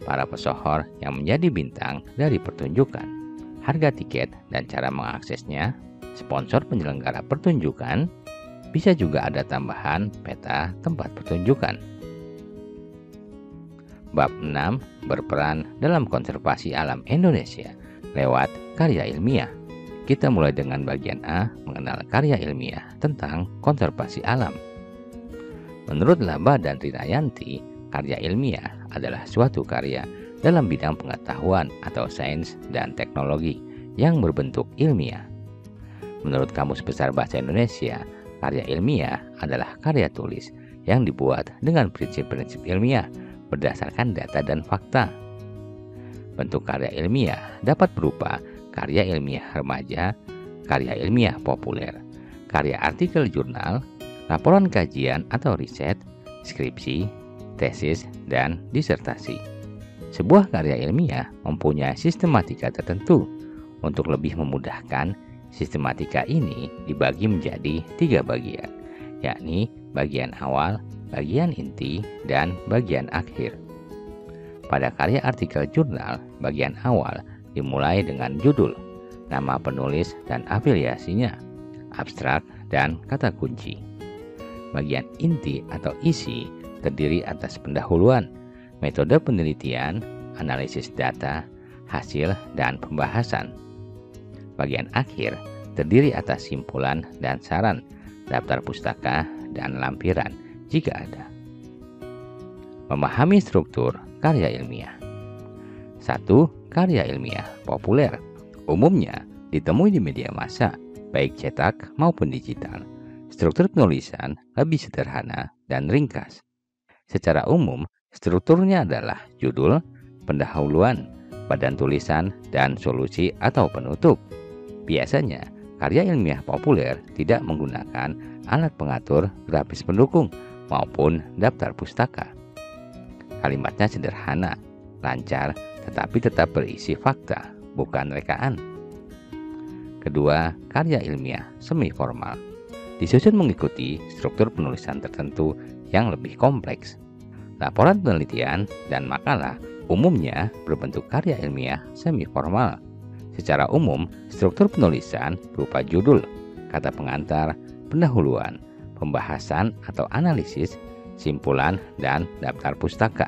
para pesohor yang menjadi bintang dari pertunjukan, harga tiket dan cara mengaksesnya, sponsor penyelenggara pertunjukan, bisa juga ada tambahan peta tempat pertunjukan. Bab 6. Berperan dalam konservasi alam Indonesia lewat karya ilmiah. Kita mulai dengan bagian A, mengenal karya ilmiah tentang konservasi alam. Menurut Laba dan Rinayanti, karya ilmiah adalah suatu karya dalam bidang pengetahuan atau sains dan teknologi yang berbentuk ilmiah. Menurut Kamus Besar Bahasa Indonesia, karya ilmiah adalah karya tulis yang dibuat dengan prinsip-prinsip ilmiah berdasarkan data dan fakta. Bentuk karya ilmiah dapat berupa karya ilmiah remaja, karya ilmiah populer, karya artikel jurnal, laporan kajian atau riset, skripsi, tesis, dan disertasi. Sebuah karya ilmiah mempunyai sistematika tertentu. Untuk lebih memudahkan, sistematika ini dibagi menjadi 3 bagian, yakni bagian awal, bagian inti, dan bagian akhir. Pada karya artikel jurnal, bagian awal dimulai dengan judul, nama penulis dan afiliasinya, abstrak, dan kata kunci. Bagian inti atau isi terdiri atas pendahuluan, metode penelitian, analisis data, hasil, dan pembahasan. Bagian akhir terdiri atas simpulan dan saran, daftar pustaka, dan lampiran jika ada. Memahami struktur karya ilmiah. 1. Karya ilmiah populer umumnya ditemui di media massa, baik cetak maupun digital. Struktur penulisan lebih sederhana dan ringkas. Secara umum, strukturnya adalah judul, pendahuluan, badan tulisan, dan solusi atau penutup. Biasanya, karya ilmiah populer tidak menggunakan alat pengatur grafis pendukung maupun daftar pustaka. Kalimatnya sederhana, lancar, tetapi tetap berisi fakta, bukan rekaan. Kedua, karya ilmiah semi formal disusun mengikuti struktur penulisan tertentu yang lebih kompleks. Laporan penelitian dan makalah umumnya berbentuk karya ilmiah semi formal. Secara umum, struktur penulisan berupa judul, kata pengantar, pendahuluan, pembahasan atau analisis, simpulan, dan daftar pustaka.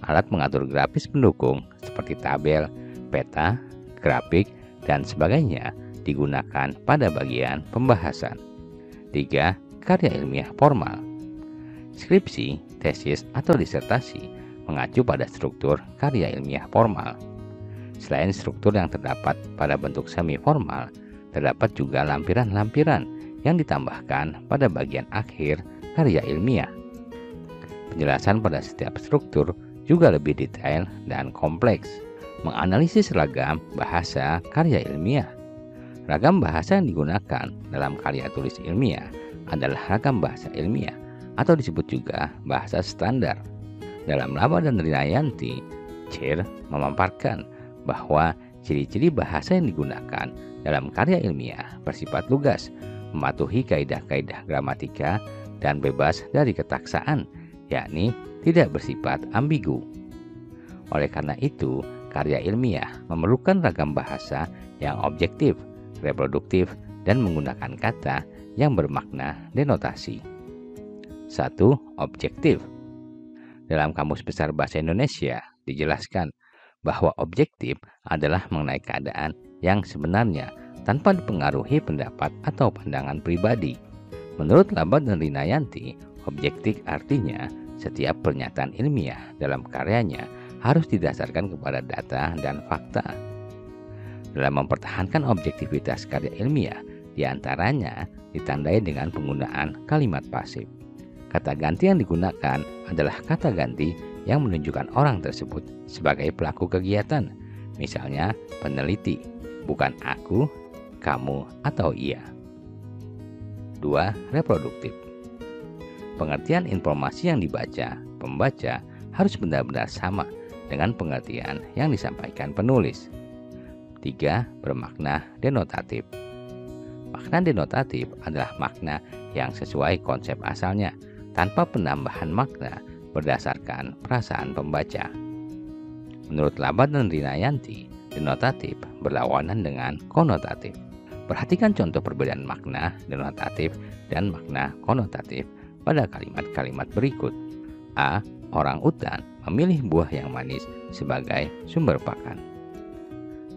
Alat mengatur grafis pendukung seperti tabel, peta, grafik, dan sebagainya digunakan pada bagian pembahasan. 3. Karya ilmiah formal. Skripsi, tesis, atau disertasi mengacu pada struktur karya ilmiah formal. Selain struktur yang terdapat pada bentuk semi formal, terdapat juga lampiran-lampiran yang ditambahkan pada bagian akhir karya ilmiah. Penjelasan pada setiap struktur juga lebih detail dan kompleks, menganalisis ragam bahasa karya ilmiah. Ragam bahasa yang digunakan dalam karya tulis ilmiah adalah ragam bahasa ilmiah atau disebut juga bahasa standar. Dalam Laba dan Rinayanti, Chir memaparkan bahwa ciri-ciri bahasa yang digunakan dalam karya ilmiah bersifat lugas, mematuhi kaidah-kaidah gramatika, dan bebas dari ketaksaan, yakni tidak bersifat ambigu. Oleh karena itu, karya ilmiah memerlukan ragam bahasa yang objektif, reproduktif, dan menggunakan kata yang bermakna denotasi. 1. Objektif. Dalam Kamus Besar Bahasa Indonesia dijelaskan bahwa objektif adalah mengenai keadaan yang sebenarnya tanpa dipengaruhi pendapat atau pandangan pribadi. Menurut Laba dan Rinayanti, objektif artinya setiap pernyataan ilmiah dalam karyanya harus didasarkan kepada data dan fakta. Dalam mempertahankan objektivitas karya ilmiah, diantaranya ditandai dengan penggunaan kalimat pasif. Kata ganti yang digunakan adalah kata ganti yang menunjukkan orang tersebut sebagai pelaku kegiatan, misalnya peneliti, bukan aku, kamu, atau ia. 2. Reproduktif. Pengertian informasi yang dibaca pembaca harus benar-benar sama dengan pengertian yang disampaikan penulis. 3. Bermakna denotatif. Makna denotatif adalah makna yang sesuai konsep asalnya, tanpa penambahan makna berdasarkan perasaan pembaca. Menurut Laba dan Rinayanti, denotatif berlawanan dengan konotatif. Perhatikan contoh perbedaan makna denotatif dan makna konotatif pada kalimat-kalimat berikut. A. Orang utan memilih buah yang manis sebagai sumber pakan.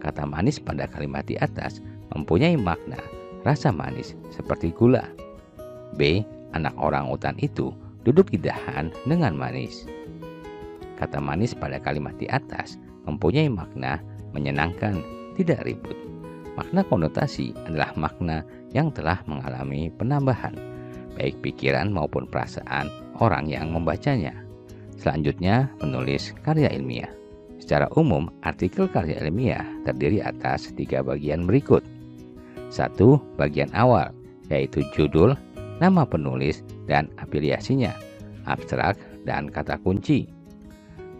Kata manis pada kalimat di atas mempunyai makna rasa manis seperti gula. B. Anak orang utan itu duduk di dahan dengan manis. Kata manis pada kalimat di atas mempunyai makna menyenangkan, tidak ribut. Makna konotasi adalah makna yang telah mengalami penambahan, baik pikiran maupun perasaan orang yang membacanya. Selanjutnya, menulis karya ilmiah. Secara umum, artikel karya ilmiah terdiri atas 3 bagian berikut. 1. Bagian awal, yaitu judul, nama penulis, dan afiliasinya, abstrak, dan kata kunci.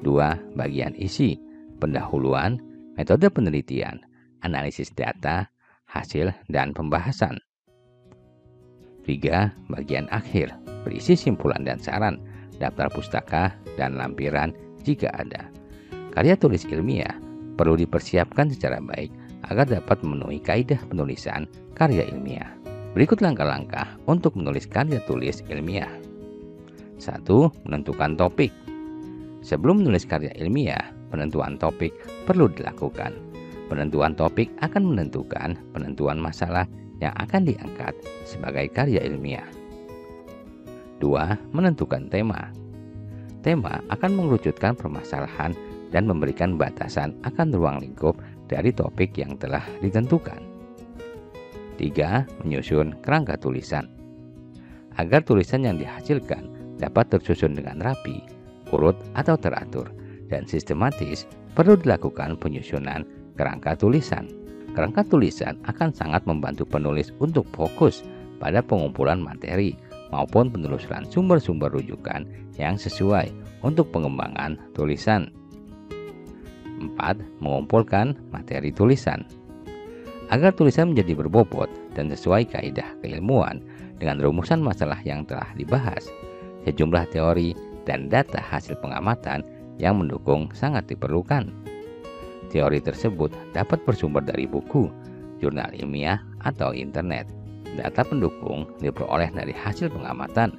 2. Bagian isi, pendahuluan, metode penelitian, analisis data, hasil, dan pembahasan. 3. Bagian akhir, berisi simpulan dan saran, daftar pustaka, dan lampiran jika ada. Karya tulis ilmiah perlu dipersiapkan secara baik agar dapat memenuhi kaidah penulisan karya ilmiah. Berikut langkah-langkah untuk menulis karya tulis ilmiah. 1. Menentukan topik. Sebelum menulis karya ilmiah, penentuan topik perlu dilakukan. Penentuan topik akan menentukan penentuan masalah yang akan diangkat sebagai karya ilmiah. 2. Menentukan tema. Tema akan mengerucutkan permasalahan dan memberikan batasan akan ruang lingkup dari topik yang telah ditentukan. 3. Menyusun kerangka tulisan. Agar tulisan yang dihasilkan dapat tersusun dengan rapi, urut atau teratur, dan sistematis, perlu dilakukan penyusunan kerangka tulisan. Kerangka tulisan akan sangat membantu penulis untuk fokus pada pengumpulan materi maupun penelusuran sumber-sumber rujukan yang sesuai untuk pengembangan tulisan. 4. Mengumpulkan materi tulisan. Agar tulisan menjadi berbobot dan sesuai kaidah keilmuan dengan rumusan masalah yang telah dibahas, sejumlah teori dan data hasil pengamatan yang mendukung sangat diperlukan. Teori tersebut dapat bersumber dari buku, jurnal ilmiah, atau internet. Data pendukung diperoleh dari hasil pengamatan,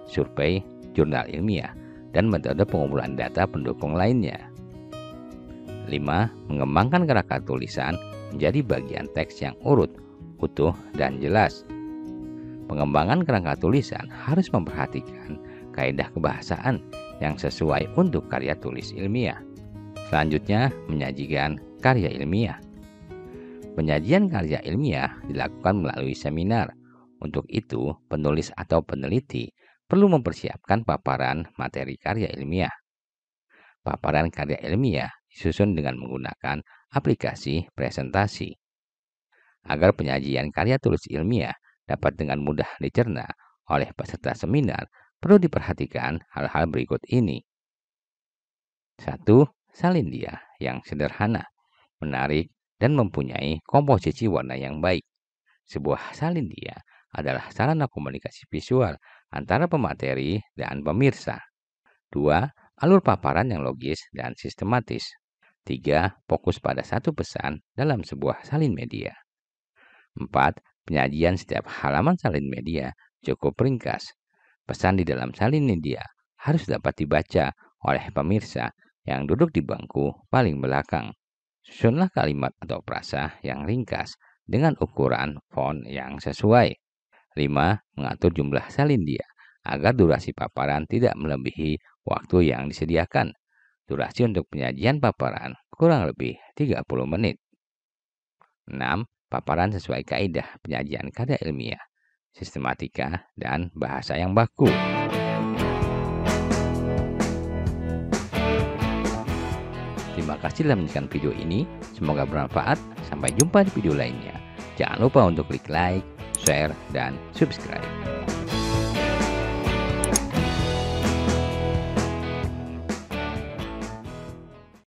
survei, jurnal ilmiah, dan metode pengumpulan data pendukung lainnya. 5. Mengembangkan kerangka tulisan menjadi bagian teks yang urut, utuh, dan jelas. Pengembangan kerangka tulisan harus memperhatikan kaidah kebahasaan yang sesuai untuk karya tulis ilmiah. Selanjutnya, menyajikan karya ilmiah. Penyajian karya ilmiah dilakukan melalui seminar, Untuk itu, penulis atau peneliti perlu mempersiapkan paparan materi karya ilmiah. Paparan karya ilmiah disusun dengan menggunakan aplikasi presentasi. Agar penyajian karya tulis ilmiah dapat dengan mudah dicerna oleh peserta seminar, perlu diperhatikan hal-hal berikut ini. 1. Salin dia yang sederhana, menarik, dan mempunyai komposisi warna yang baik. Sebuah salin dia adalah sarana komunikasi visual antara pemateri dan pemirsa. 2. Alur paparan yang logis dan sistematis. 3. Fokus pada satu pesan dalam sebuah salin media. 4. Penyajian setiap halaman salin media cukup ringkas. Pesan di dalam salin media harus dapat dibaca oleh pemirsa yang duduk di bangku paling belakang. Susunlah kalimat atau frasa yang ringkas dengan ukuran font yang sesuai. 5. Mengatur jumlah salin dia agar durasi paparan tidak melebihi waktu yang disediakan. Durasi untuk penyajian paparan kurang lebih 30 menit. 6. Paparan sesuai kaidah penyajian karya ilmiah, sistematika, dan bahasa yang baku. Terima kasih telah menonton video ini. Semoga bermanfaat. Sampai jumpa di video lainnya. Jangan lupa untuk klik like, share, dan subscribe.